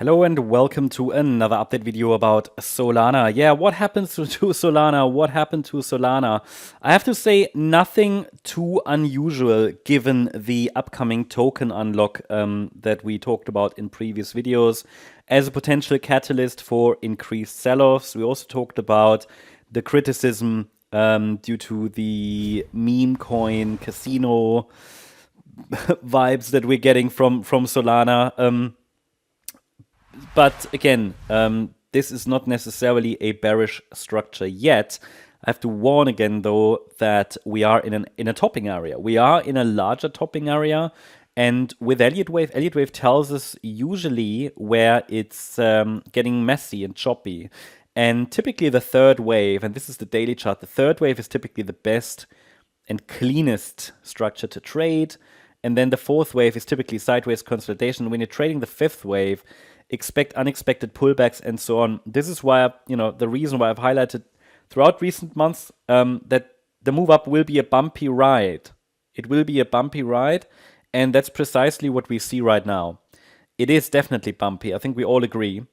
Hello and welcome to another update video about Solana. Yeah, what happens to Solana? What happened to Solana? I have to say nothing too unusual given the upcoming token unlock that we talked about in previous videos as a potential catalyst for increased sell-offs. We also talked about the criticism due to the meme coin casino vibes that we're getting from Solana. But again, this is not necessarily a bearish structure yet. I have to warn again, though, that we are in a topping area. We are in a larger topping area. And with Elliott Wave tells us usually where it's getting messy and choppy. And typically the third wave, and this is the daily chart, the third wave is typically the best and cleanest structure to trade. And then the fourth wave is typically sideways consolidation. When you're trading the fifth wave, expect unexpected pullbacks and so on. This is why, the reason why I've highlighted throughout recent months that the move up will be a bumpy ride. It will be a bumpy ride, and that's precisely what we see right now. It is definitely bumpy. I think we all agree.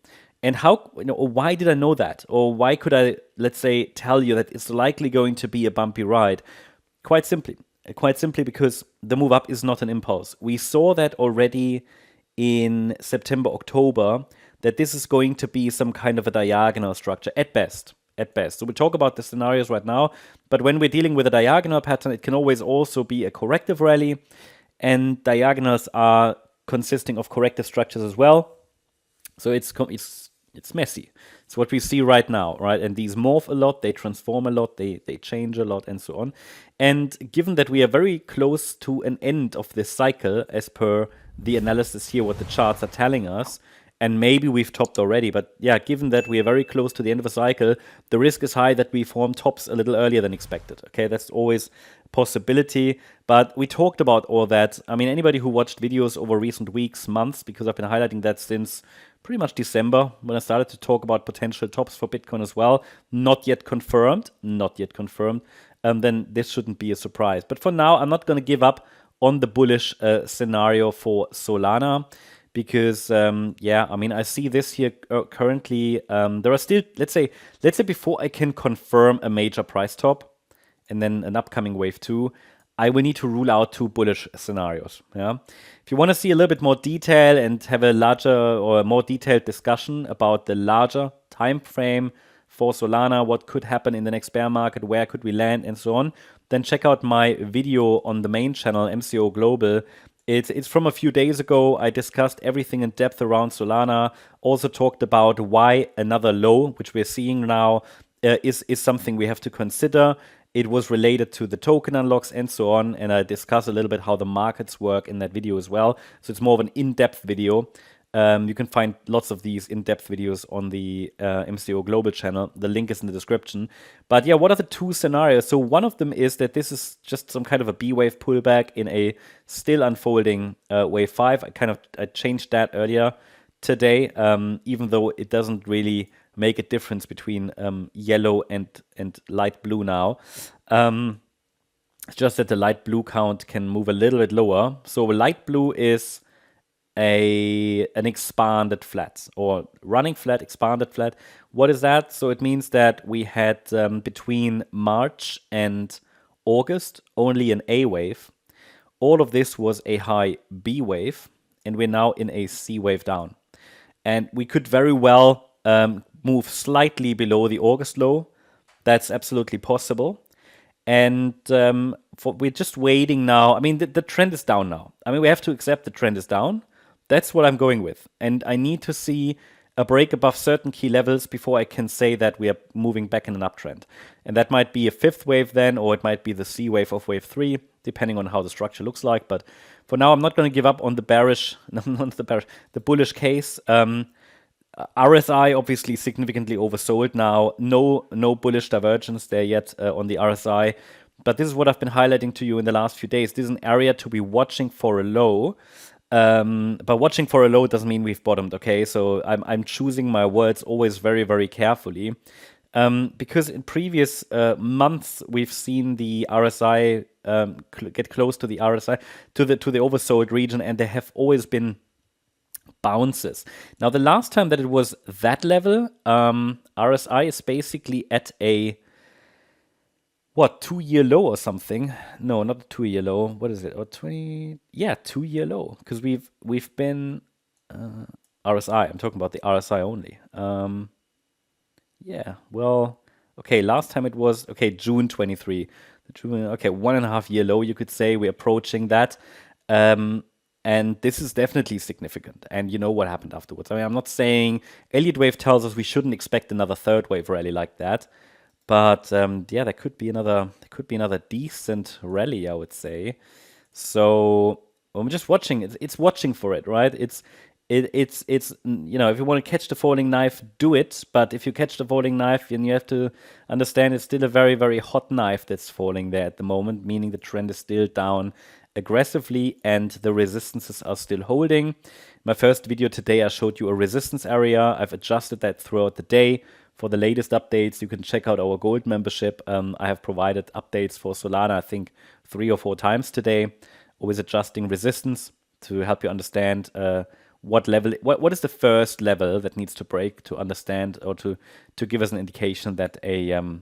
And why did I know that? Or why could I, let's say, tell you that it's likely going to be a bumpy ride? Quite simply because the move up is not an impulse. We saw that already in September, October, that this is going to be some kind of a diagonal structure at best. So we talk about the scenarios right now, but when we're dealing with a diagonal pattern, it can always also be a corrective rally, and diagonals are consisting of corrective structures as well. So it's messy. It's what we see right now, right? And these morph a lot, they transform a lot, they change a lot, and so on. And given that we are very close to an end of this cycle, as per the analysis here, what the charts are telling us, and maybe we've topped already, but yeah, given that we are very close to the end of a cycle, the risk is high that we form tops a little earlier than expected. Okay, that's always a possibility, but we talked about all that. I mean, anybody who watched videos over recent weeks, months, because I've been highlighting that since pretty much December, when I started to talk about potential tops for Bitcoin as well, not yet confirmed, then this shouldn't be a surprise. But for now, I'm not going to give up on the bullish scenario for Solana, because I see this here currently. There are still, let's say before I can confirm a major price top and then an upcoming wave 2, I will need to rule out 2 bullish scenarios. Yeah, if you want to see a little bit more detail and have a larger or a more detailed discussion about the larger time frame for Solana, what could happen in the next bear market, where could we land, and so on, then check out my video on the main channel, MCO Global. It's from a few days ago. I discussed everything in depth around Solana, also talked about why another low, which we're seeing now, is something we have to consider. It was related to the token unlocks and so on, and I discuss a little bit how the markets work in that video as well. So it's more of an in-depth video. You can find lots of these in-depth videos on the MCO Global channel. The link is in the description. But yeah, what are the 2 scenarios? So one of them is that this is just some kind of a B-wave pullback in a still unfolding wave 5. I changed that earlier today, even though it doesn't really make a difference between yellow and light blue now. It's just that the light blue count can move a little bit lower. So light blue is an expanded flat, or running flat, expanded flat. What is that? So it means that we had between March and August only an A wave. All of this was a high B wave, and we're now in a C wave down. And we could very well move slightly below the August low. That's absolutely possible. And we're just waiting now. I mean, the trend is down now. I mean, we have to accept the trend is down. That's what I'm going with. And I need to see a break above certain key levels before I can say that we are moving back in an uptrend. And that might be a 5th wave then, or it might be the C wave of wave 3, depending on how the structure looks like. But for now, I'm not going to give up on the the bullish case. RSI obviously significantly oversold now. No bullish divergence there yet on the RSI. But this is what I've been highlighting to you in the last few days. This is an area to be watching for a low. But watching for a low doesn't mean we've bottomed, okay? So I'm choosing my words always very, very carefully. Because in previous months, we've seen the RSI get close to the RSI, to the oversold region, and there have always been bounces. Now, the last time that it was that level, RSI is basically at a, what, 2-year low or something? No, not a 2-year low. What is it? Or 20? Yeah, 2-year low. Because we've been RSI. I'm talking about the RSI only. Yeah, well, okay, last time it was, okay, June 23. Okay, 1.5-year low, you could say. We're approaching that. And this is definitely significant. And you know what happened afterwards. I mean, I'm not saying Elliott wave tells us we shouldn't expect another third wave rally like that. But yeah, there could be another decent rally, I would say. So I'm just watching. It's watching for it, right? It's you know, if you want to catch the falling knife, do it. But if you catch the falling knife, then you have to understand it's still a very, very hot knife that's falling there at the moment, meaning the trend is still down aggressively and the resistances are still holding. My first video today, I showed you a resistance area. I've adjusted that throughout the day. For the latest updates, you can check out our gold membership. I have provided updates for Solana, I think 3 or 4 times today, always adjusting resistance to help you understand what level, what is the first level that needs to break to understand or to give us an indication that a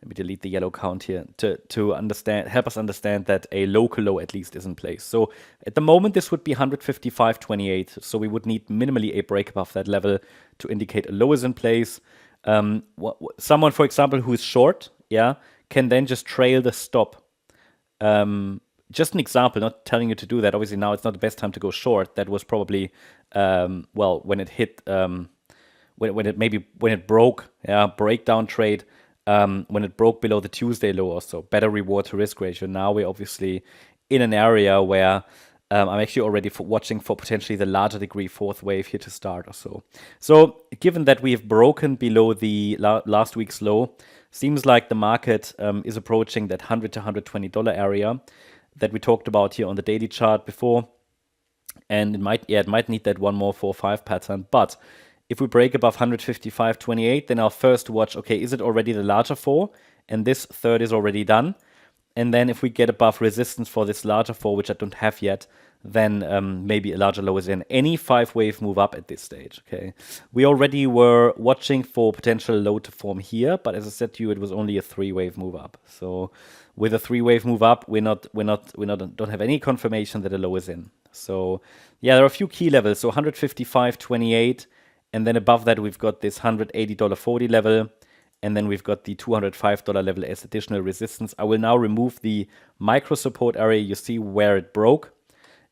let me delete the yellow count here to understand, help us understand that a local low at least is in place. So at the moment, this would be 155.28. So we would need minimally a break above that level to indicate a low is in place. Someone, for example, who is short, yeah, can then just trail the stop. Just an example, not telling you to do that. Obviously, now it's not the best time to go short. That was probably, well, when it hit, when it broke, yeah, breakdown trade. When it broke below the Tuesday low or so, better reward to risk ratio. Now we're obviously in an area where I'm actually already watching for potentially the larger degree fourth wave here to start or so. So given that we have broken below the last week's low, seems like the market is approaching that $100 to $120 area that we talked about here on the daily chart before. And it might need that one more 4-5 pattern, but if we break above 155.28, then I'll first watch, okay, is it already the larger 4? And this third is already done. And then if we get above resistance for this larger 4, which I don't have yet, then maybe a larger low is in. Any 5-wave move up at this stage, okay? We already were watching for potential low to form here, but as I said to you, it was only a 3-wave move up. So with a 3-wave move up, we don't have any confirmation that a low is in. So yeah, there are a few key levels. So 155.28. And then above that, we've got this $180.40 level. And then we've got the $205 level as additional resistance. I will now remove the micro support area. You see where it broke.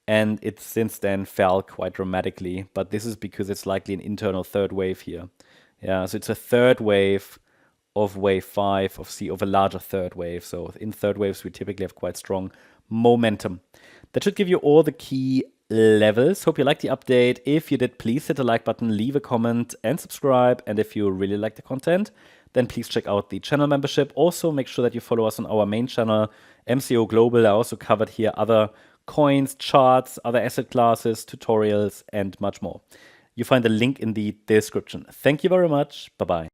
And it since then fell quite dramatically. But this is because it's likely an internal third wave here. Yeah, so it's a third wave of wave 5 of a larger third wave. So in third waves, we typically have quite strong momentum. That should give you all the key levels. Hope you liked the update. If you did, please hit the like button, leave a comment and subscribe. And if you really like the content, then please check out the channel membership. Also, make sure that you follow us on our main channel, MCO Global. I also covered here other coins, charts, other asset classes, tutorials, and much more. You find the link in the description. Thank you very much. Bye-bye.